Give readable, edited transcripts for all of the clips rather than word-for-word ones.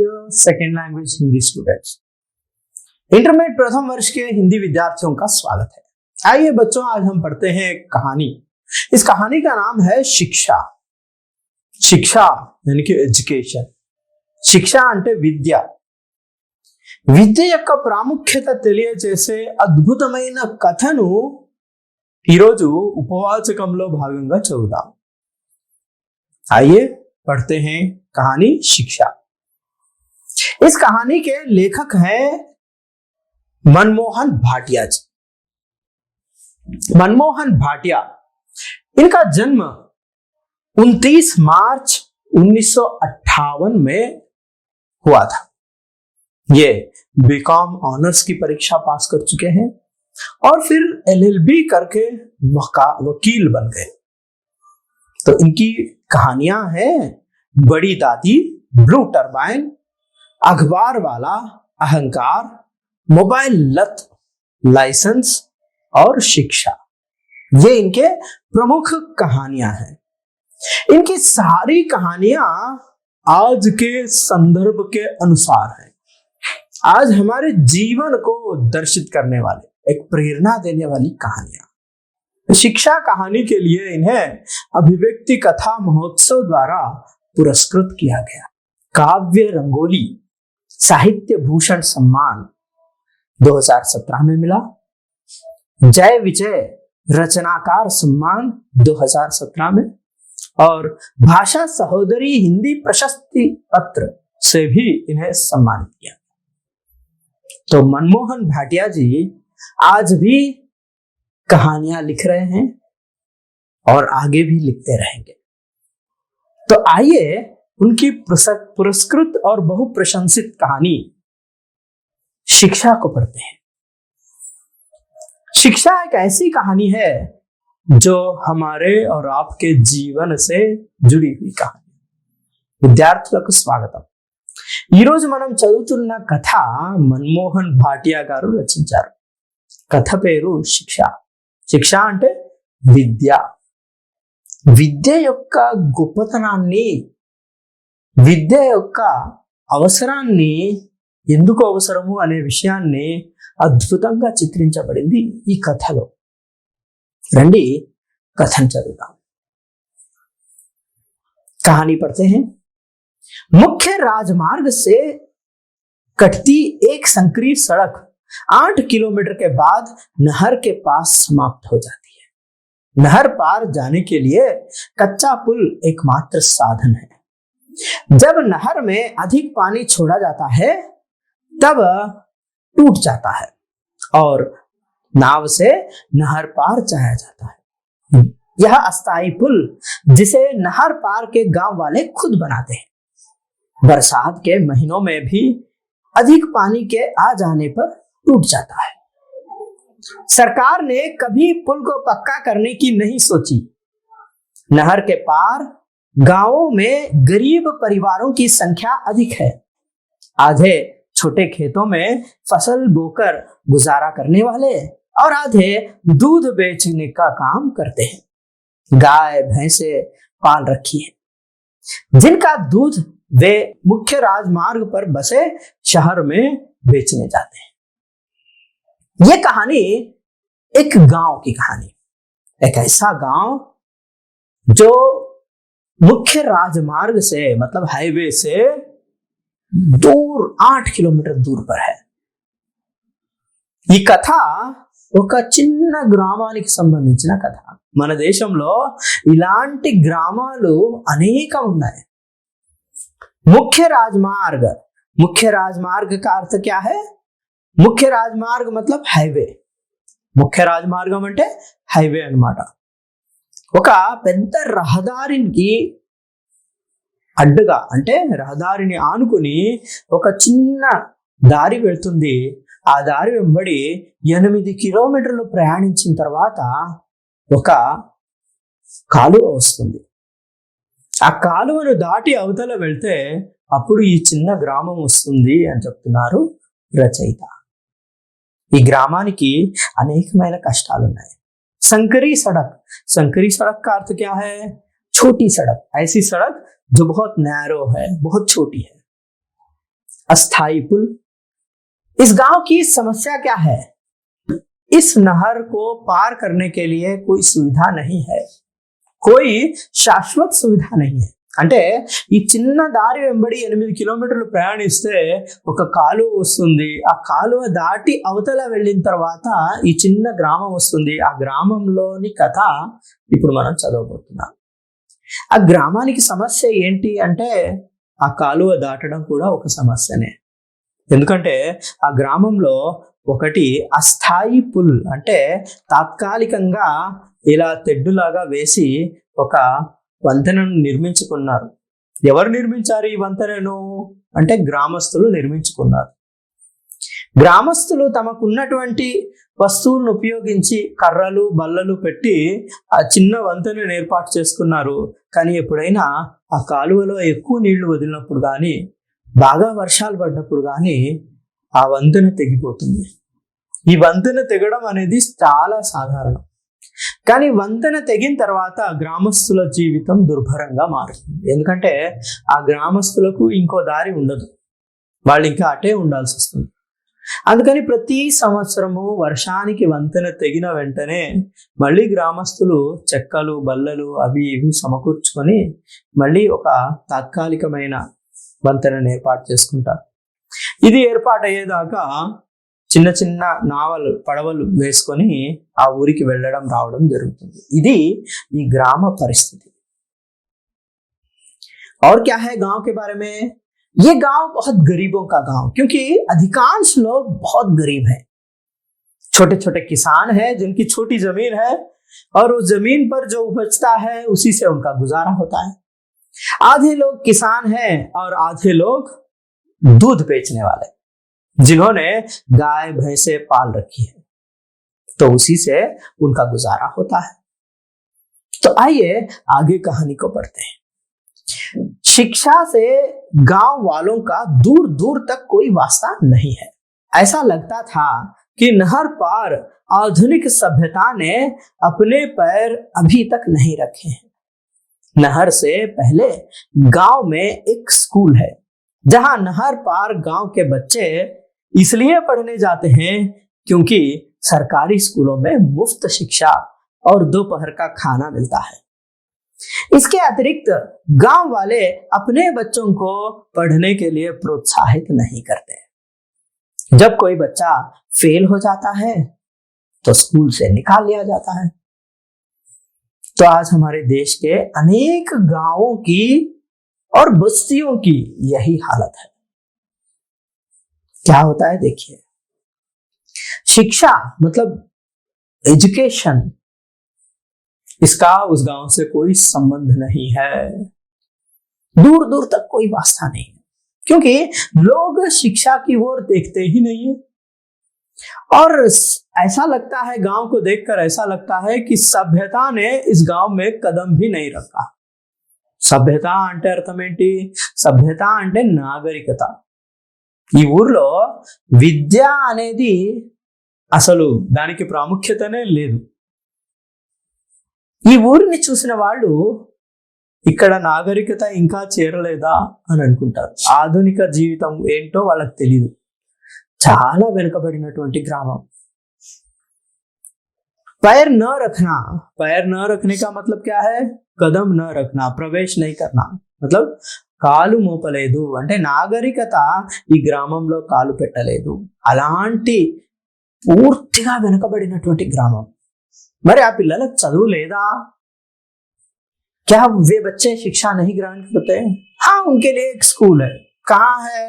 Second language Hindi students, intermediate प्रथम वर्ष के हिंदी विद्यार्थियों का स्वागत है। आइए बच्चों, आज हम पढ़ते हैं एक कहानी। इस कहानी का नाम है शिक्षा। शिक्षा यानी कि एजुकेशन। शिक्षा అంటే విద్య। విద్య యొక్క ప్రాముఖ్యత తెలియజేసే అద్భుతమైన కథను ఈరోజు ఉపవాచకంలో భాగంగా చదువుదాం। आइए पढ़ते हैं कहानी शिक्षा। इस कहानी के लेखक हैं मनमोहन भाटिया जी। मनमोहन भाटिया, इनका जन्म 29 मार्च 1958 में हुआ था। ये बीकॉम ऑनर्स की परीक्षा पास कर चुके हैं और फिर एलएलबी करके वकील बन गए। तो इनकी कहानियां हैं बड़ी दादी, ब्लू टरबाइन, अखबार वाला, अहंकार, मोबाइल लत, लाइसेंस और शिक्षा। ये इनके प्रमुख कहानियां हैं। इनकी सारी कहानियां आज के संदर्भ के अनुसार हैं। आज हमारे जीवन को दर्शित करने वाले, एक प्रेरणा देने वाली कहानियां। शिक्षा कहानी के लिए इन्हें अभिव्यक्ति कथा महोत्सव द्वारा पुरस्कृत किया गया। काव्य रंगोली साहित्य भूषण सम्मान 2017 में मिला। जय विजय रचनाकार सम्मान 2017 में और भाषा सहोदरी हिंदी प्रशस्ति पत्र से भी इन्हें सम्मानित किया। तो मनमोहन भाटिया जी आज भी कहानियां लिख रहे हैं और आगे भी लिखते रहेंगे। तो आइए उनकी पुरस्कृत और बहुप्रशंसित कहानी शिक्षा को पढ़ते हैं। शिक्षा एक ऐसी कहानी है जो हमारे और आपके जीवन से जुड़ी हुई कहानी। విద్యార్థులకు స్వాగతం। ఈ రోజు మనం చదువుతున్న కథ మన్మోహన్ భాటియా గారు రచించారు। కథ పేరు శిక్ష। శిక్ష అంటే విద్య। విద్య యొక్క గొప్పతనాన్ని, విద్య యొక్క అవసరాన్ని, ఎందుకు అవసరము అనే విషయాన్ని అద్భుతంగా చిత్రించబడింది ఈ కథలో। రండి కథను చదువుదాం। कहानी पढ़ते हैं। मुख्य राजमार्ग से कटती एक संकरी सड़क 8 किलोमीटर के बाद नहर के पास समाप्त हो जाती है। नहर पार जाने के लिए कच्चा पुल एकमात्र साधन है। जब नहर में अधिक पानी छोड़ा जाता है तब टूट जाता है और नाव से नहर पार जाया जाता है। यह अस्थायी पुल जिसे नहर पार के गांव वाले खुद बनाते हैं। बरसात के महीनों में भी अधिक पानी के आ जाने पर टूट जाता है। सरकार ने कभी पुल को पक्का करने की नहीं सोची। नहर के पार गांवों में गरीब परिवारों की संख्या अधिक है। आधे छोटे खेतों में फसल बोकर गुजारा करने वाले और आधे दूध बेचने का काम करते हैं। गाय भैंसे पाल रखी है जिनका दूध वे मुख्य राजमार्ग पर बसे शहर में बेचने जाते हैं। यह कहानी एक गांव की कहानी, एक ऐसा गांव जो मुख्य राजमार्ग से मतलब हाईवे से दूर 8 किलोमीटर दूर पर है। ఈ కథ ఒక చిన్న గ్రామానికి సంబంధించిన కథ। మన దేశంలో ఇలాంటి గ్రామాలు అనేకం ఉన్నాయి। मुख्य राजमार्ग, मुख्य राजमार्ग का अर्थ क्या है? मुख्य राजमार्ग मतलब हाईवे। मुख्य రాజమార్గం అంటే హైవే అన్నమాట। ఒక పెద్ద రహదారికి అడ్డుగా అంటే రహదారిని ఆనుకుని ఒక చిన్న దారి వెళ్తుంది। ఆ దారి వెంబడి 8 కిలోమీటర్లు ప్రయాణించిన తర్వాత ఒక కాలువ వస్తుంది। ఆ కాలువను దాటి అవతల వెళ్తే అప్పుడు ఈ చిన్న గ్రామం వస్తుంది అని చెప్తున్నారు రచయిత। ఈ గ్రామానికి అనేకమైన కష్టాలు ఉన్నాయి। संकरी सड़क, संकरी सड़क का अर्थ क्या है? छोटी सड़क, ऐसी सड़क जो बहुत नैरो है, बहुत छोटी है। अस्थाई पुल। इस गांव की समस्या क्या है? इस नहर को पार करने के लिए कोई सुविधा नहीं है, कोई शाश्वत सुविधा नहीं है। అంటే ఈ చిన్న దారి వెంబడి 8 కిలోమీటర్లు ప్రయాణిస్తే ఒక కాలువ వస్తుంది. ఆ కాలువ దాటి అవతల వెళ్ళిన తర్వాత ఈ చిన్న గ్రామం వస్తుంది. ఆ గ్రామంలోని కథ ఇప్పుడు మనం చదవబోతున్నాం. ఆ గ్రామానికి సమస్య ఏంటి అంటే ఆ కాలువ దాటడం కూడా ఒక సమస్యనే. ఎందుకంటే ఆ గ్రామంలో ఒకటి అస్థాయి పుల్, అంటే తాత్కాలికంగా ఇలా తెడ్డులాగా వేసి ఒక వంతెనను నిర్మించుకున్నారు. ఎవరు నిర్మించారు ఈ వంతెనను అంటే గ్రామస్తులు నిర్మించుకున్నారు. గ్రామస్తులు తమకున్నటువంటి వస్తువులను ఉపయోగించి కర్రలు బల్లలు పెట్టి ఆ చిన్న వంతెనను ఏర్పాటు చేసుకున్నారు. కానీ ఎప్పుడైనా ఆ కాలువలో ఎక్కువ నీళ్లు వదిలినప్పుడు కానీ, బాగా వర్షాలు పడ్డప్పుడు కానీ ఆ వంతెన తెగిపోతుంది. ఈ వంతెన తెగడం అనేది చాలా సాధారణం. కానీ వంతెన తెగిన తర్వాత గ్రామస్తుల జీవితం దుర్భరంగా మారుతుంది. ఎందుకంటే ఆ గ్రామస్తులకు ఇంకో దారి ఉండదు, వాళ్ళు ఇంకా అటే ఉండాల్సి వస్తుంది. అందుకని ప్రతి సంవత్సరము వర్షానికి వంతెన తెగిన వెంటనే మళ్ళీ గ్రామస్తులు చెక్కలు బల్లలు అవి ఇవి సమకూర్చుకొని మళ్ళీ ఒక తాత్కాలికమైన వంతెనను ఏర్పాటు చేసుకుంటారు. ఇది ఏర్పాటు అయ్యేదాకా చిన్న చిన్న నావలు పడవలు వేసుకొని ఆ ఊరికి వెళ్ళడం రావడం జరుగుతుంది. ఇది ఈ గ్రామ పరిస్థితి. और क्या है गांव के बारे में? ये गांव बहुत गरीबों का गांव, क्योंकि अधिकांश लोग बहुत गरीब हैं. छोटे छोटे किसान हैं जिनकी छोटी जमीन है और उस जमीन पर जो उपजता है उसी से उनका गुजारा होता है. आधे लोग किसान हैं और आधे लोग दूध बेचने वाले, जिन्होंने गाय भैंसे पाल रखी है, तो उसी से उनका गुजारा होता है. तो आइए आगे कहानी को पढ़ते हैं. शिक्षा से गांव वालों का दूर दूर तक कोई वास्ता नहीं है. ऐसा लगता था कि नहर पार आधुनिक सभ्यता ने अपने पैर अभी तक नहीं रखे हैं. नहर से पहले गांव में एक स्कूल है, जहां नहर पार गांव के बच्चे इसलिए पढ़ने जाते हैं क्योंकि सरकारी स्कूलों में मुफ्त शिक्षा और दोपहर का खाना मिलता है. इसके अतिरिक्त गांव वाले अपने बच्चों को पढ़ने के लिए प्रोत्साहित नहीं करते. जब कोई बच्चा फेल हो जाता है तो स्कूल से निकाल लिया जाता है. तो आज हमारे देश के अनेक गांवों की और बस्तियों की यही हालत है. क्या होता है देखिए, शिक्षा मतलब एजुकेशन, इसका उस गांव से कोई संबंध नहीं है, दूर दूर तक कोई वास्ता नहीं है, क्योंकि लोग शिक्षा की ओर देखते ही नहीं है. और ऐसा लगता है, गांव को देखकर ऐसा लगता है कि सभ्यता ने इस गांव में कदम भी नहीं रखा. సభ్యత అంటే అర్థం ఏంటి? సభ్యత అంటే నాగరికత. ఈ ఊర్లో విద్య అనేది అసలు దానికి ప్రాముఖ్యతనే లేదు. ఈ ఊరిని చూసిన వాళ్ళు ఇక్కడ నాగరికత ఇంకా చేరలేదా అని అనుకుంటారు. ఆధునిక జీవితం ఏంటో వాళ్ళకి తెలియదు. చాలా వెనుకబడినటువంటి గ్రామం. पैर न रखना, पैर न रखने का मतलब क्या है? कदम न रखना, प्रवेश नहीं करना, मतलब కాలు మోపలేదు అంటే నాగరికత ఈ గ్రామంలో కాలు పెట్టలేదు. అలాంటి పూర్తిగా వెనుకబడినటువంటి గ్రామం. మరి ఆ పిల్లలకు చదువు లేదా? क्या वे बच्चे शिक्षा नहीं ग्रहण करते? हाँ, उनके लिए एक स्कूल है. कहाँ है?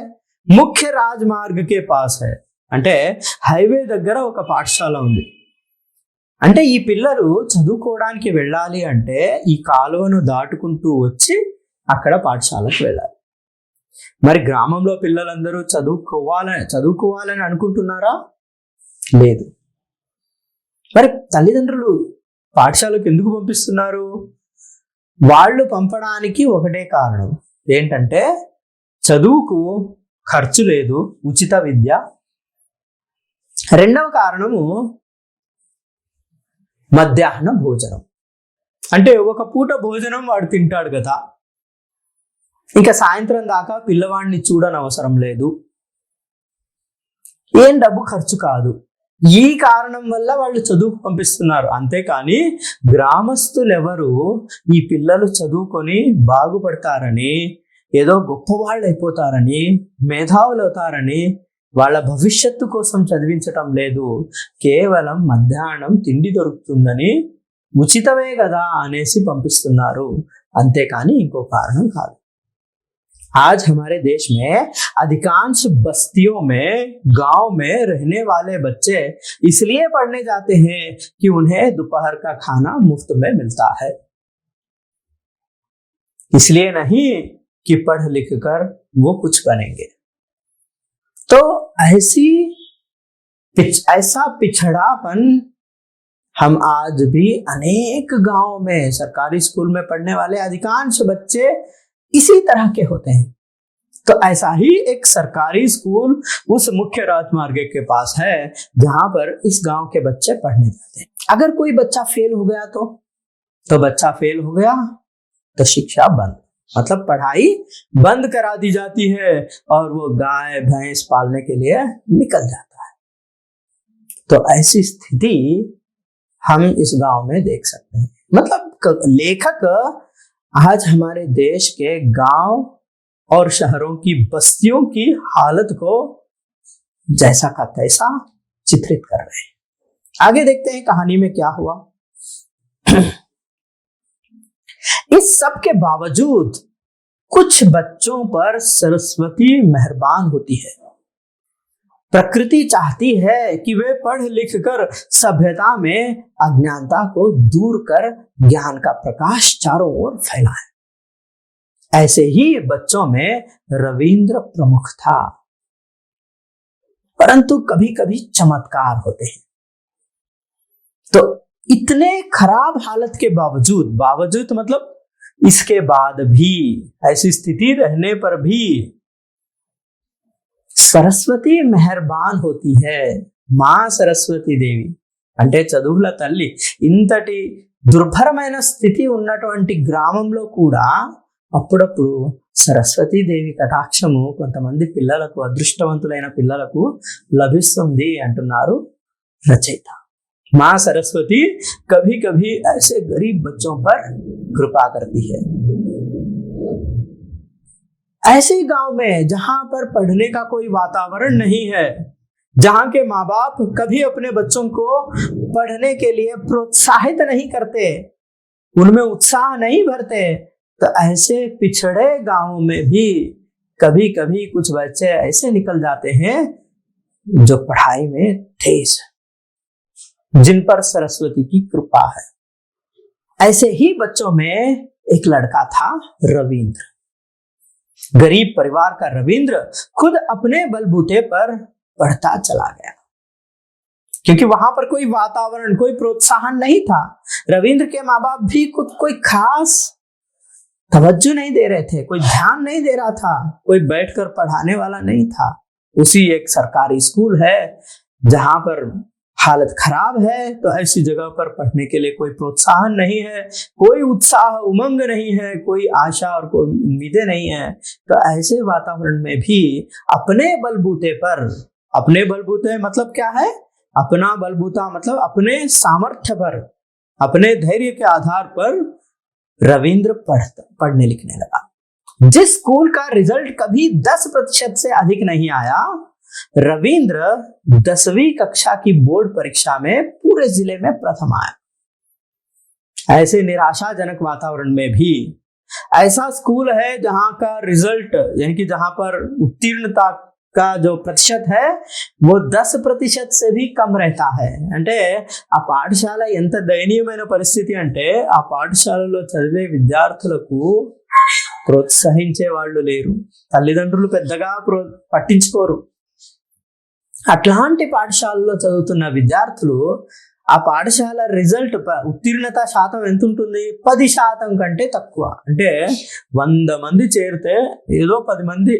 मुख्य राजमार्ग के पास है. అంటే హైవే దగ్గర ఒక పాఠశాల ఉంది. అంటే ఈ పిల్లలు చదువుకోవడానికి వెళ్ళాలి అంటే ఈ కాలువను దాటుకుంటూ వచ్చి అక్కడ పాఠశాలకు వెళ్ళాలి. మరి గ్రామంలో పిల్లలందరూ చదువుకోవాలని అనుకుంటున్నారా? లేదు. మరి తల్లిదండ్రులు పాఠశాలకు ఎందుకు పంపిస్తున్నారు? వాళ్ళు పంపడానికి ఒకటే కారణం ఏంటంటే చదువుకు ఖర్చు లేదు, ఉచిత విద్య. రెండవ కారణము మధ్యాహ్న భోజనం. అంటే ఒక పూట భోజనం వాడు తింటాడు కదా, ఇంకా సాయంత్రం దాకా పిల్లవాడిని చూడనవసరం లేదు. ఏం డబ్బు ఖర్చు కాదు. ఈ కారణం వల్ల వాళ్ళు చదువుకు పంపిస్తున్నారు. అంతేకాని గ్రామస్తులు ఎవరు ఈ పిల్లలు చదువుకొని బాగుపడతారని, ఏదో గొప్పవాళ్ళు అయిపోతారని, మేధావులు అవుతారని, వాళ్ళ భవిష్యత్తు కోసం చదివించటం లేదు. కేవలం మధ్యాహ్నం తిండి దొరుకుతుందని, ఉచితమే కదా అనేసి పంపిస్తున్నారు. అంతేకాని ఇంకో కారణం కాదు. आज हमारे देश में अधिकांश बस्तियों में, गांव में रहने वाले बच्चे इसलिए पढ़ने जाते हैं कि उन्हें दोपहर का खाना मुफ्त में मिलता है, इसलिए नहीं कि पढ़ लिख कर वो कुछ बनेंगे। तो ऐसा पिछड़ापन हम आज भी अनेक गांव में, सरकारी स्कूल में पढ़ने वाले अधिकांश बच्चे इसी तरह के होते हैं। तो ऐसा ही एक सरकारी स्कूल उस मुख्य राजमार्ग के पास है जहां पर इस गांव के बच्चे पढ़ने जाते हैं। अगर कोई बच्चा फेल हो गया तो बच्चा फेल हो गया तो शिक्षा बंद, मतलब पढ़ाई बंद करा दी जाती है और वो गाय भैंस पालने के लिए निकल जाता है। तो ऐसी स्थिति हम इस गांव में देख सकते हैं। मतलब लेखक आज हमारे देश के गांव और शहरों की बस्तियों की हालत को जैसा का तैसा चित्रित कर रहे हैं। आगे देखते हैं कहानी में क्या हुआ। इस सब के बावजूद कुछ बच्चों पर सरस्वती मेहरबान होती है। प्रकृति चाहती है कि वे पढ़ लिख कर सभ्यता में अज्ञानता को दूर कर ज्ञान का प्रकाश चारों ओर फैलाए। ऐसे ही बच्चों में रविंद्र प्रमुख था। परंतु कभी कभी चमत्कार होते हैं। तो इतने खराब हालत के बावजूद मतलब इसके बाद भी, ऐसी स्थिति रहने पर भी सरस्वती मेहरबान होती है। మా సరస్వతి దేవి అంటే చదువుల తల్లి ఇంతటి దుర్భరమైన స్థితి ఉన్నటువంటి గ్రామంలో కూడా అప్పుడప్పుడు సరస్వతీదేవి కటాక్షము కొంతమంది పిల్లలకు, అదృష్టవంతులైన పిల్లలకు లభిస్తుంది అంటున్నారు రచయిత। माँ सरस्वती कभी कभी ऐसे गरीब बच्चों पर कृपा करती है। ऐसे गांव में जहां पर पढ़ने का कोई वातावरण नहीं है, जहां के माँ बाप कभी अपने बच्चों को पढ़ने के लिए प्रोत्साहित नहीं करते, उनमें उत्साह नहीं भरते, तो ऐसे पिछड़े गांवों में भी कभी कभी कुछ बच्चे ऐसे निकल जाते हैं जो पढ़ाई में तेज, जिन पर सरस्वती की कृपा है। ऐसे ही बच्चों में एक लड़का था रविंद्र। गरीब परिवार का रविंद्र खुद अपने बलबूते पर पढ़ता चला गया, क्योंकि वहां पर कोई वातावरण, कोई प्रोत्साहन नहीं था। रविंद्र के माँ बाप भी खुद कोई खास तवज्जो नहीं दे रहे थे, कोई ध्यान नहीं दे रहा था, कोई बैठकर पढ़ाने वाला नहीं था। उसी एक सरकारी स्कूल है जहां पर हालत खराब है, तो ऐसी जगह पर पढ़ने के लिए कोई प्रोत्साहन नहीं है, कोई उत्साह उमंग नहीं है, कोई आशा और कोई उम्मीदें नहीं है। तो ऐसे वातावरण में भी अपने बलबूते पर, अपने बलबूते मतलब क्या है, अपना बलबूता मतलब अपने सामर्थ्य पर, अपने धैर्य के आधार पर रविंद्र पढ़ने लिखने लगा। जिस स्कूल का रिजल्ट कभी 10% से अधिक नहीं आया, रविंद्र 10वीं कक्षा की बोर्ड परीक्षा में पूरे जिले में प्रथम आया। ऐसे निराशाजनक वातावरण में भी ऐसा स्कूल है जहां का रिजल्ट, यानी कि जहां पर उत्तीर्णता का जो प्रतिशत है वो 10% से भी कम रहता है। అంటే ఆ పాఠశాల ఎంత దయనీయమైన పరిస్థితి అంటే ఆ పాఠశాలలో చదివే విద్యార్థులకు ప్రోత్సహించే వాళ్ళు లేరు, తల్లిదండ్రులు పెద్దగా పట్టించుకోరు। అట్లాంటి పాఠశాలలో చదువుతున్న విద్యార్థులు ఆ పాఠశాల రిజల్ట్, ఉత్తీర్ణత శాతం ఎంత ఉంటుంది, 10% కంటే తక్కువ। అంటే 100 మంది చేరితే ఏదో 10 మంది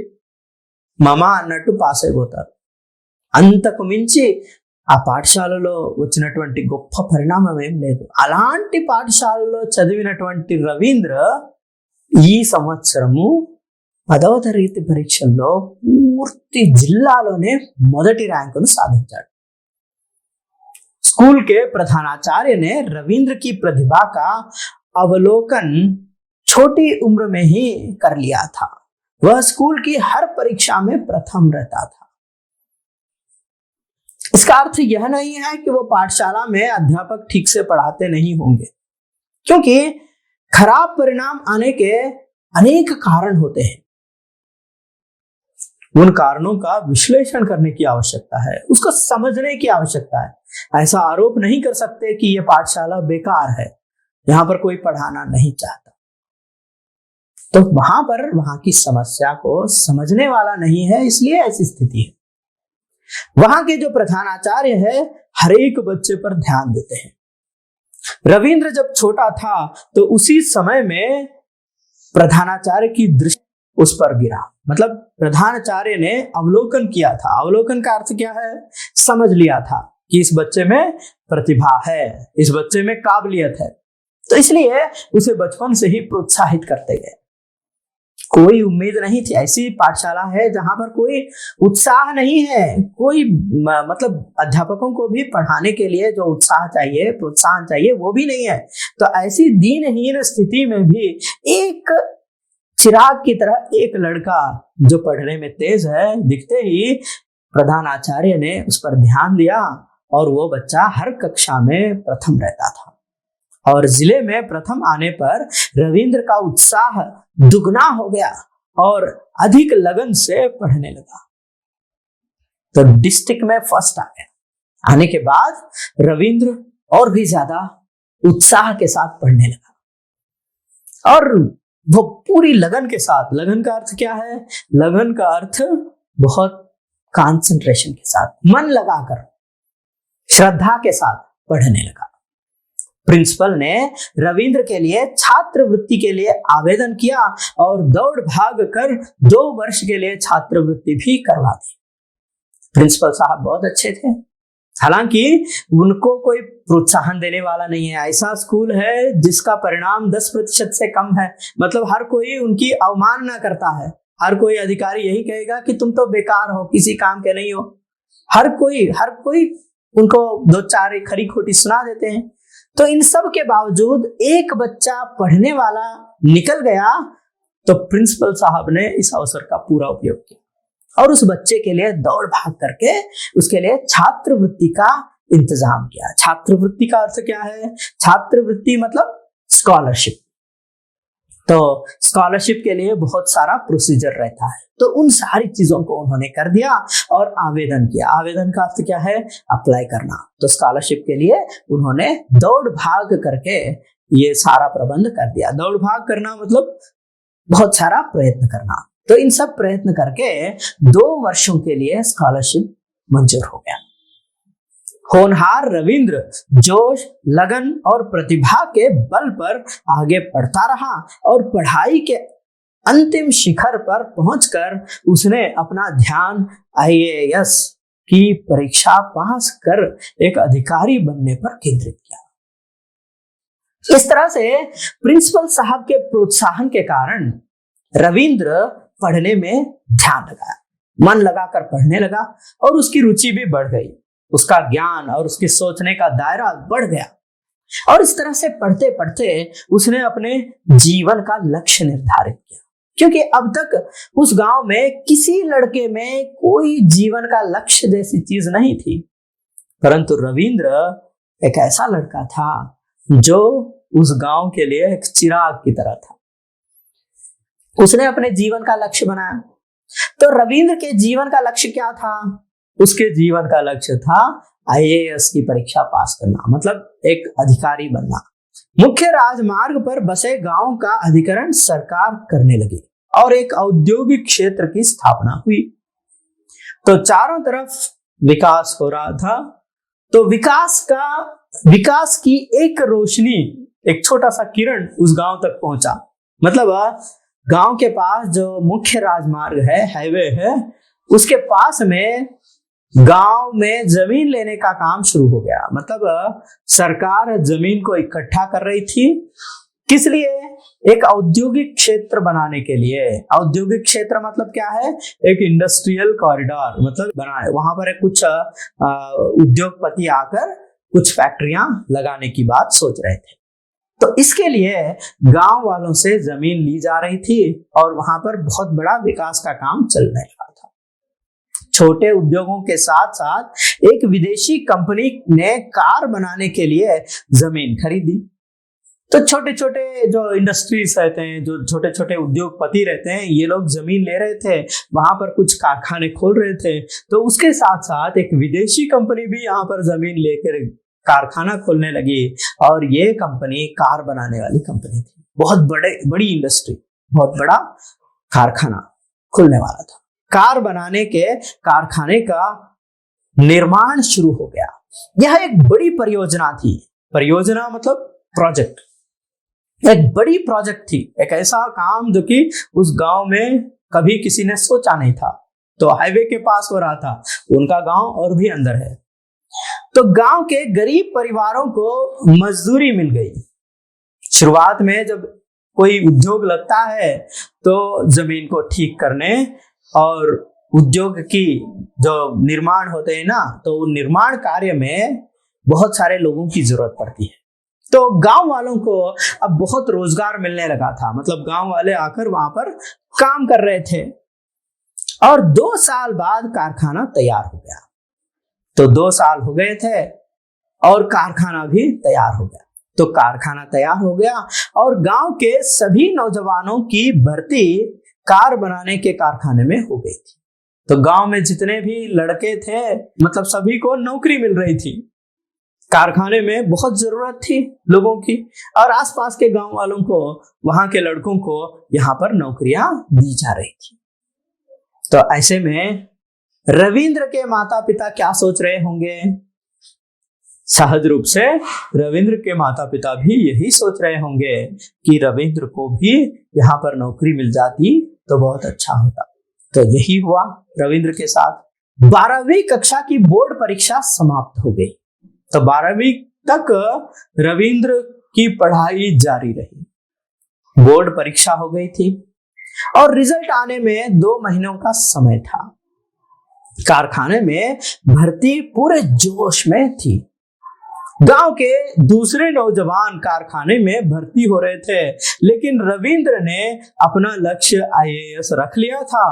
మమ అన్నట్టు పాస్ అయిపోతారు। అంతకు మించి ఆ పాఠశాలలో వచ్చినటువంటి గొప్ప పరిణామం ఏం లేదు। అలాంటి పాఠశాలలో చదివినటువంటి రవీంద్ర ఈ సంవత్సరము పదవ తరగతి పరీక్షల్లో పూర్తి జిల్లాలోనే మొదటి ర్యాంకును సాధించాడు. स्कूल के प्रधानाचार्य ने रविंद्र की प्रतिभा का अवलोकन छोटी उम्र में ही कर लिया था। वह स्कूल की हर परीक्षा में प्रथम रहता था। इसका अर्थ यह नहीं है कि वो पाठशाला में अध्यापक ठीक से पढ़ाते नहीं होंगे, क्योंकि खराब परिणाम आने के अनेक कारण होते हैं। उन कारणों का विश्लेषण करने की आवश्यकता है, उसको समझने की आवश्यकता है। ऐसा आरोप नहीं कर सकते कि यह पाठशाला बेकार है, यहां पर कोई पढ़ाना नहीं चाहता। तो वहां पर वहां की समस्या को समझने वाला नहीं है, इसलिए ऐसी स्थिति है। वहां के जो प्रधानाचार्य है हर एक बच्चे पर ध्यान देते हैं। रविंद्र जब छोटा था तो उसी समय में प्रधानाचार्य की दृष्टि उस पर गिरा, मतलब प्रधानाचार्य ने अवलोकन किया था। अवलोकन का अर्थ क्या है? समझ लिया था कि इस बच्चे में प्रतिभा है, इस बच्चे में काबिलियत है, तो इसलिए उसे बचपन से ही प्रोत्साहित करते गए। कोई उम्मीद नहीं थी, ऐसी पाठशाला है जहां पर कोई उत्साह नहीं है, कोई मतलब अध्यापकों को भी पढ़ाने के लिए जो उत्साह चाहिए, प्रोत्साहन चाहिए, वो भी नहीं है। तो ऐसी दीनहीन स्थिति में भी एक चिराग की तरह एक लड़का जो पढ़ने में तेज है, दिखते ही प्रधानाचार्य ने उस पर ध्यान दिया और वो बच्चा हर कक्षा में प्रथम रहता था। और जिले में प्रथम आने पर रविंद्र का उत्साह दुगना हो गया और अधिक लगन से पढ़ने लगा। तो डिस्ट्रिक्ट में फर्स्ट आ गया। आने के बाद रविंद्र और भी ज्यादा उत्साह के साथ पढ़ने लगा और वो पूरी लगन के साथ। लगन का अर्थ क्या है? लगन का अर्थ बहुत कंसंट्रेशन के साथ, मन लगाकर, श्रद्धा के साथ पढ़ने लगा। प्रिंसिपल ने रविंद्र के लिए छात्रवृत्ति के लिए आवेदन किया और दौड़ भाग कर 2 वर्ष के लिए छात्रवृत्ति भी करवा दी। प्रिंसिपल साहब बहुत अच्छे थे, हालांकि उनको कोई प्रोत्साहन देने वाला नहीं है। ऐसा स्कूल है जिसका परिणाम 10% से कम है, मतलब हर कोई उनकी अवमानना करता है। हर कोई अधिकारी यही कहेगा कि तुम तो बेकार हो, किसी काम के नहीं हो। हर कोई उनको 2-4 खरी खोटी सुना देते हैं। तो इन सब के बावजूद एक बच्चा पढ़ने वाला निकल गया, तो प्रिंसिपल साहब ने इस अवसर का पूरा उपयोग किया और उस बच्चे के लिए दौड़ भाग करके उसके लिए छात्रवृत्ति का इंतजाम किया। छात्रवृत्ति का अर्थ क्या है? छात्रवृत्ति मतलब स्कॉलरशिप। तो स्कॉलरशिप के लिए बहुत सारा प्रोसीजर रहता है, तो उन सारी चीजों को उन्होंने कर दिया और आवेदन किया। आवेदन का अर्थ क्या है? अप्लाई करना। तो स्कॉलरशिप के लिए उन्होंने दौड़ भाग करके ये सारा प्रबंध कर दिया। दौड़ भाग करना मतलब बहुत सारा प्रयत्न करना। तो इन सब प्रयत्न करके 2 वर्षों के लिए स्कॉलरशिप मंजूर हो गया। होनहार रविंद्र जोश, लगन और प्रतिभा के बल पर आगे बढ़ता रहा और पढ़ाई के अंतिम शिखर पर पहुंचकर उसने अपना ध्यान IAS की परीक्षा पास कर एक अधिकारी बनने पर केंद्रित किया। इस तरह से प्रिंसिपल साहब के प्रोत्साहन के कारण रविंद्र पढ़ने में ध्यान लगाया, मन लगाकर पढ़ने लगा और उसकी रुचि भी बढ़ गई। उसका ज्ञान और उसके सोचने का दायरा बढ़ गया और इस तरह से पढ़ते पढ़ते उसने अपने जीवन का लक्ष्य निर्धारित किया, क्योंकि अब तक उस गांव में किसी लड़के में कोई जीवन का लक्ष्य जैसी चीज नहीं थी। परंतु रविंद्र एक ऐसा लड़का था जो उस गांव के लिए एक चिराग की तरह था। उसने अपने जीवन का लक्ष्य बनाया। तो रविंद्र के जीवन का लक्ष्य क्या था? उसके जीवन का लक्ष्य था IAS की परीक्षा पास करना, मतलब एक अधिकारी बनना। मुख्य राजमार्ग पर बसे गांव का अधिकरण सरकार करने लगी और एक औद्योगिक क्षेत्र की स्थापना हुई। तो चारों तरफ विकास हो रहा था। तो विकास की एक रोशनी, एक छोटा सा किरण उस गांव तक पहुंचा। मतलब गांव के पास जो मुख्य राजमार्ग है, हाईवे है, उसके पास में गांव में जमीन लेने का काम शुरू हो गया। मतलब सरकार जमीन को इकट्ठा कर रही थी किस लिए? एक औद्योगिक क्षेत्र बनाने के लिए। औद्योगिक क्षेत्र मतलब क्या है? एक इंडस्ट्रियल कॉरिडोर मतलब बनाए, वहां पर कुछ उद्योगपति आकर कुछ फैक्ट्रियां लगाने की बात सोच रहे थे। तो इसके लिए गांव वालों से जमीन ली जा रही थी और वहां पर बहुत बड़ा विकास का काम चलने लगा था। छोटे उद्योगों के साथ साथ एक विदेशी कंपनी ने कार बनाने के लिए जमीन खरीदी। तो छोटे छोटे जो इंडस्ट्रीज रहते हैं, जो छोटे छोटे उद्योगपति रहते हैं, ये लोग जमीन ले रहे थे, वहां पर कुछ कारखाने खोल रहे थे। तो उसके साथ साथ एक विदेशी कंपनी भी यहाँ पर जमीन लेकर कारखाना खोलने लगी और ये कंपनी कार बनाने वाली कंपनी थी। बहुत बड़ी इंडस्ट्री, बहुत बड़ा कारखाना खुलने वाला था। कार बनाने के कारखाने का निर्माण शुरू हो गया। यह एक बड़ी परियोजना थी। परियोजना मतलब प्रोजेक्ट, एक बड़ी प्रोजेक्ट थी, एक ऐसा काम जो कि उस गांव में कभी किसी ने सोचा नहीं था। तो हाईवे के पास हो रहा था, उनका गांव और भी अंदर है। तो गांव के गरीब परिवारों को मजदूरी मिल गई। शुरुआत में जब कोई उद्योग लगता है तो जमीन को ठीक करने और उद्योग की जो निर्माण होते हैं ना, तो निर्माण कार्य में बहुत सारे लोगों की जरूरत पड़ती है। तो गांव वालों को अब बहुत रोजगार मिलने लगा था, मतलब गांव वाले आकर वहां पर काम कर रहे थे। और 2 साल बाद कारखाना तैयार हो गया। तो 2 साल हो गए थे और कारखाना भी तैयार हो गया। तो कारखाना तैयार हो गया और गांव के सभी नौजवानों की भर्ती कार बनाने के कारखाने में हो गई थी। तो गांव में जितने भी लड़के थे, मतलब सभी को नौकरी मिल रही थी। कारखाने में बहुत जरूरत थी लोगों की और आसपास के गांव वालों को, वहां के लड़कों को यहाँ पर नौकरियां दी जा रही थी। तो ऐसे में रविंद्र के माता पिता क्या सोच रहे होंगे? सहज रूप से रविंद्र के माता पिता भी यही सोच रहे होंगे कि रविंद्र को भी यहाँ पर नौकरी मिल जाती तो बहुत अच्छा होता। तो यही हुआ रविंद्र के साथ। 12वीं कक्षा की बोर्ड परीक्षा समाप्त हो गई। तो 12वीं तक रविंद्र की पढ़ाई जारी रही। बोर्ड परीक्षा हो गई थी और रिजल्ट आने में 2 महीनों का समय था। कारखाने में भर्ती पूरे जोश में थी। गांव के दूसरे नौजवान कारखाने में भर्ती हो रहे थे, लेकिन रविंद्र ने अपना लक्ष्य आईएएस रख लिया था।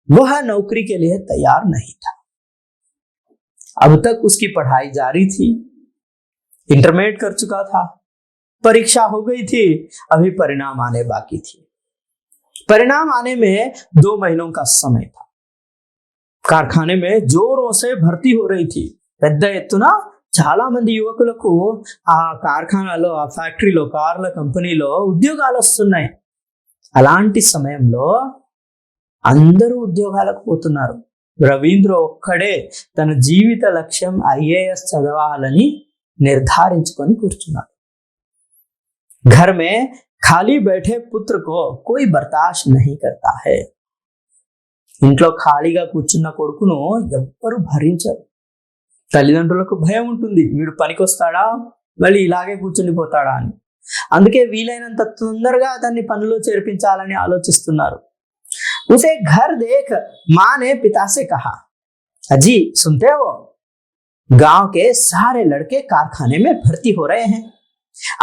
वह नौकरी के लिए तैयार नहीं था। अब तक उसकी पढ़ाई जारी थी, इंटरमीडिएट कर चुका था, परीक्षा हो गई थी, अभी परिणाम आने बाकी थी। परिणाम आने में 2 महीनों का समय था। कारखाने में जोरों से भर्ती हो रही थी। పెద్ద ఎత్తున చాలా మంది యువకులకు ఆ కార్ఖానాలో, ఆ ఫ్యాక్టరీలో, కార్ల కంపెనీలో ఉద్యోగాలు వస్తున్నాయి. అలాంటి సమయంలో అందరూ ఉద్యోగాలకు పోతున్నారు. రవీంద్ర ఒక్కడే తన జీవిత లక్ష్యం ఐఏఎస్ చదవాలని నిర్ధారించుకొని కూర్చున్నాడు. घर में खाली बैठे पुत्र को कोई बर्दाश्त नहीं करता है. ఇంట్లో ఖాళీగా కూర్చున్న కొడుకును ఎవ్వరు భరించరు. తల్లిదండ్రులకు భయం ఉంటుంది, వీడు పనికొస్తాడా, మళ్ళీ ఇలాగే కూర్చుండిపోతాడా అని. అందుకే వీలైనంత తొందరగా అతన్ని పనిలో చేర్పించాలని ఆలోచిస్తున్నారు. उसे घर देख माँ ने पिता से कहा, अजी सुनते हो, गांव के सारे लड़के कारखाने में भर्ती हो रहे हैं,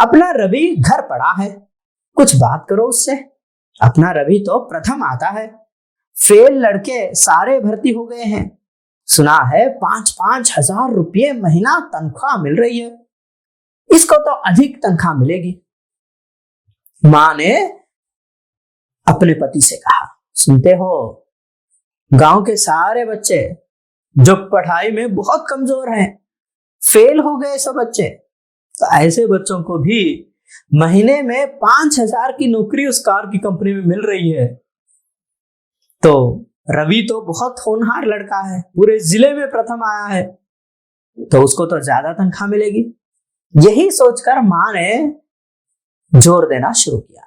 अपना रवि घर पड़ा है, कुछ बात करो उससे. अपना रवि तो प्रथम आता है, फेल लड़के सारे भर्ती हो गए हैं. सुना है 5-5 हजार रुपये महीना तनख्वाह मिल रही है, इसको तो अधिक तनख्वाह मिलेगी. मां ने अपने पति से कहा, सुनते हो, गांव के सारे बच्चे जो पढ़ाई में बहुत कमजोर हैं, फेल हो गए सब बच्चे, तो ऐसे बच्चों को भी महीने में 5,000 की नौकरी उस कार की कंपनी में मिल रही है. तो रवि तो बहुत होनहार लड़का है, पूरे जिले में प्रथम आया है, तो उसको तो ज्यादा तनख्वाह मिलेगी. यही सोचकर मां ने जोर देना शुरू किया.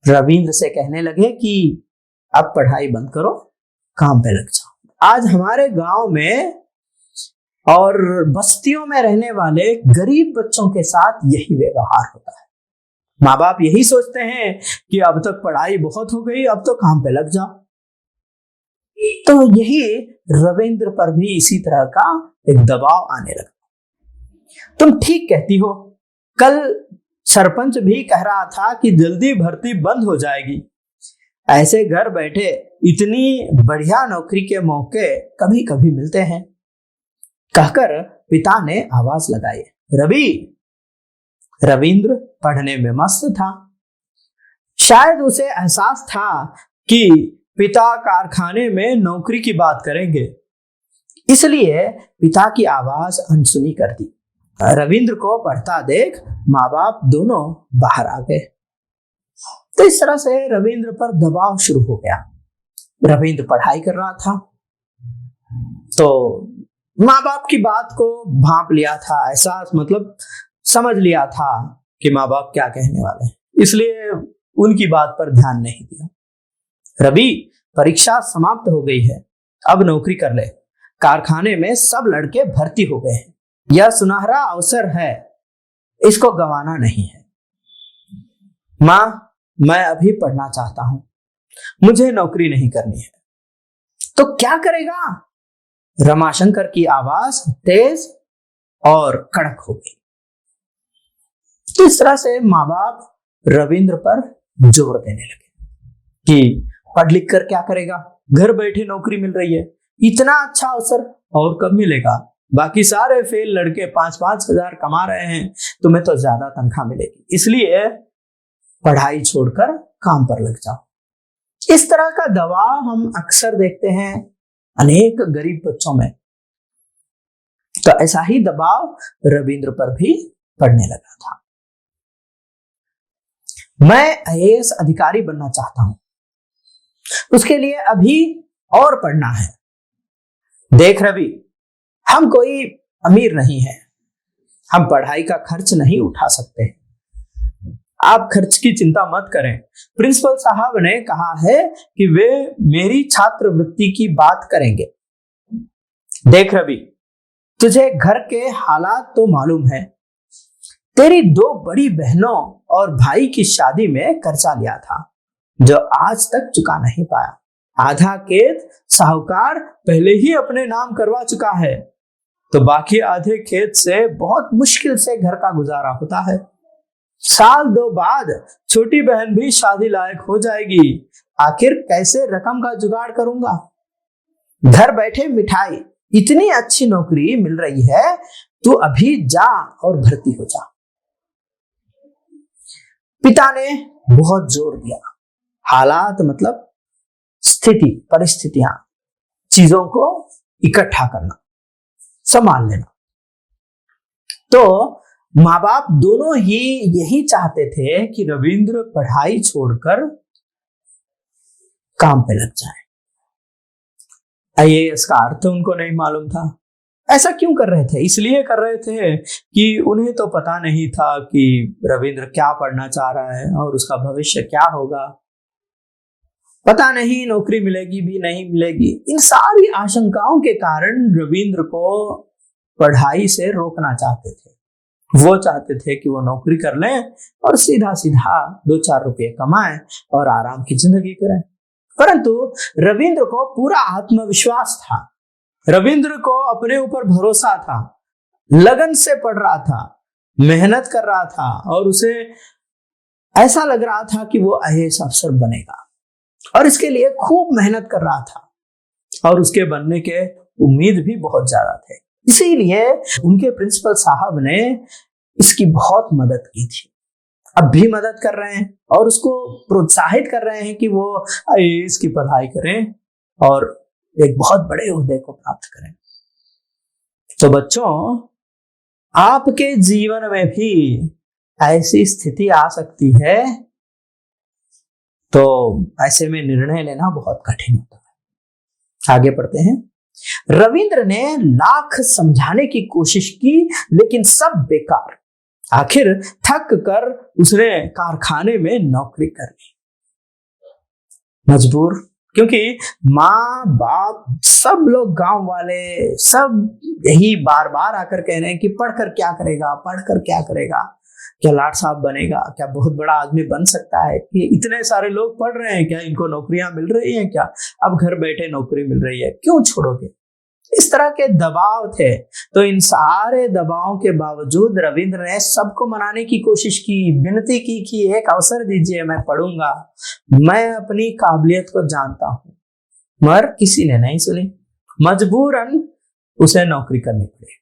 रविंद्र से कहने लगे कि अब पढ़ाई बंद करो, काम पे लग जाओ. आज हमारे गांव में और बस्तियों में रहने वाले गरीब बच्चों के साथ यही व्यवहार होता है. माँ बाप यही सोचते हैं कि अब तक पढ़ाई बहुत हो गई, अब तो काम पे लग जाओ। तो यही रविंद्र पर भी इसी तरह का एक दबाव आने लगा। तुम ठीक कहती हो, कल सरपंच भी कह रहा था कि जल्दी भर्ती बंद हो जाएगी। ऐसे घर बैठे इतनी बढ़िया नौकरी के मौके कभी कभी मिलते हैं, कहकर पिता ने आवाज लगाई। रवि। रविंद्र पढ़ने में मस्त था। शायद उसे एहसास था कि पिता कारखाने में नौकरी की बात करेंगे, इसलिए पिता की आवाज अनसुनी कर दी। रविंद्र को पढ़ता देख माँ बाप दोनों बाहर आ गए। तो इस तरह से रविंद्र पर दबाव शुरू हो गया। रविंद्र पढ़ाई कर रहा था तो माँ बाप की बात को भांप लिया था, एहसास मतलब समझ लिया था कि माँ बाप क्या कहने वाले हैं, इसलिए उनकी बात पर ध्यान नहीं दिया। रवि, परीक्षा समाप्त हो गई है, अब नौकरी कर ले। कारखाने में सब लड़के भर्ती हो गए हैं, यह सुनहरा अवसर है, इसको गंवाना नहीं है। माँ, मैं अभी पढ़ना चाहता हूं, मुझे नौकरी नहीं करनी है। तो क्या करेगा? रमाशंकर की आवाज तेज और कड़क हो गई। तो इस तरह से माँ बाप रविंद्र पर जोर देने लगे कि पढ़ लिख कर क्या करेगा, घर बैठे नौकरी मिल रही है, इतना अच्छा अवसर और कब मिलेगा? बाकी सारे फेल लड़के 5-5 हजार कमा रहे हैं, तुम्हें तो ज्यादा तनख्वाह मिलेगी, इसलिए पढ़ाई छोड़कर काम पर लग जाओ। इस तरह का दबाव हम अक्सर देखते हैं अनेक गरीब बच्चों में। तो ऐसा ही दबाव रविंद्र पर भी पड़ने लगा था। मैं आईएएस अधिकारी बनना चाहता हूं, उसके लिए अभी और पढ़ना है। देख रवि, हम कोई अमीर नहीं है, हम पढ़ाई का खर्च नहीं उठा सकते, आप खर्च की चिंता मत करें। प्रिंसिपल साहब ने कहा है कि वे मेरी छात्रवृत्ति की बात करेंगे। देख रवि, तुझे घर के हालात तो मालूम है, तेरी 2 बड़ी बहनों और भाई की शादी में कर्जा लिया था जो आज तक चुका नहीं पाया। आधा खेत साहूकार पहले ही अपने नाम करवा चुका है, तो बाकी आधे खेत से बहुत मुश्किल से घर का गुजारा होता है। साल 2 बाद छोटी बहन भी शादी लायक हो जाएगी, आखिर कैसे रकम का जुगाड़ करूंगा? घर बैठे मिठाई, इतनी अच्छी नौकरी मिल रही है, तू अभी जा और भर्ती हो जा। पिता ने बहुत जोर दिया। हालात मतलब स्थिति, परिस्थितियां, चीजों को इकट्ठा करना, संभाल लेना। तो माँ बाप दोनों ही यही चाहते थे कि रविंद्र पढ़ाई छोड़कर काम पे लग जाए। आईएएस का अर्थ उनको नहीं मालूम था। ऐसा क्यों कर रहे थे? इसलिए कर रहे थे कि उन्हें तो पता नहीं था कि रविंद्र क्या पढ़ना चाह रहा है और उसका भविष्य क्या होगा। पता नहीं नौकरी मिलेगी भी नहीं मिलेगी। इन सारी आशंकाओं के कारण रविंद्र को पढ़ाई से रोकना चाहते थे। वो चाहते थे कि वो नौकरी कर लें और सीधा सीधा 2-4 रुपये कमाएं और आराम की जिंदगी करें। परंतु रविंद्र को पूरा आत्मविश्वास था, रविंद्र को अपने ऊपर भरोसा था, लगन से पढ़ रहा था, मेहनत कर रहा था और उसे ऐसा लग रहा था कि वो आईएएस अफसर बनेगा और इसके लिए खूब मेहनत कर रहा था और उसके बनने के उम्मीद भी बहुत ज्यादा थे। इसीलिए उनके प्रिंसिपल साहब ने इसकी बहुत मदद की थी, अब भी मदद कर रहे हैं और उसको प्रोत्साहित कर रहे हैं कि वो आईएएस की पढ़ाई करें और एक बहुत बड़े ओहदे को प्राप्त करें। तो बच्चों, आपके जीवन में भी ऐसी स्थिति आ सकती है, तो ऐसे में निर्णय लेना बहुत कठिन होता है। आगे पढ़ते हैं। रविंद्र ने लाख समझाने की कोशिश की, लेकिन सब बेकार। आखिर थक कर उसने कारखाने में नौकरी कर ली। मजबूर, क्योंकि माँ बाप सब लोग, गांव वाले सब यही बार बार आकर कह रहे हैं कि पढ़कर क्या करेगा, पढ़कर क्या करेगा। क्या लाट साहब बनेगा, क्या बहुत बड़ा आदमी बन सकता है, ये इतने सारे लोग पढ़ रहे हैं, क्या इनको नौकरियां मिल रही हैं, क्या अब घर बैठे नौकरी मिल रही है, क्यों छोड़ोगे। इस तरह के दबाव थे। तो इन सारे दबावों के बावजूद रविंद्र ने सबको मनाने की कोशिश की, विनती की कि एक अवसर दीजिए, मैं पढ़ूंगा, मैं अपनी काबिलियत को जानता हूं। मगर किसी ने नहीं सुनी, मजबूरन उसे नौकरी करनी पड़ी।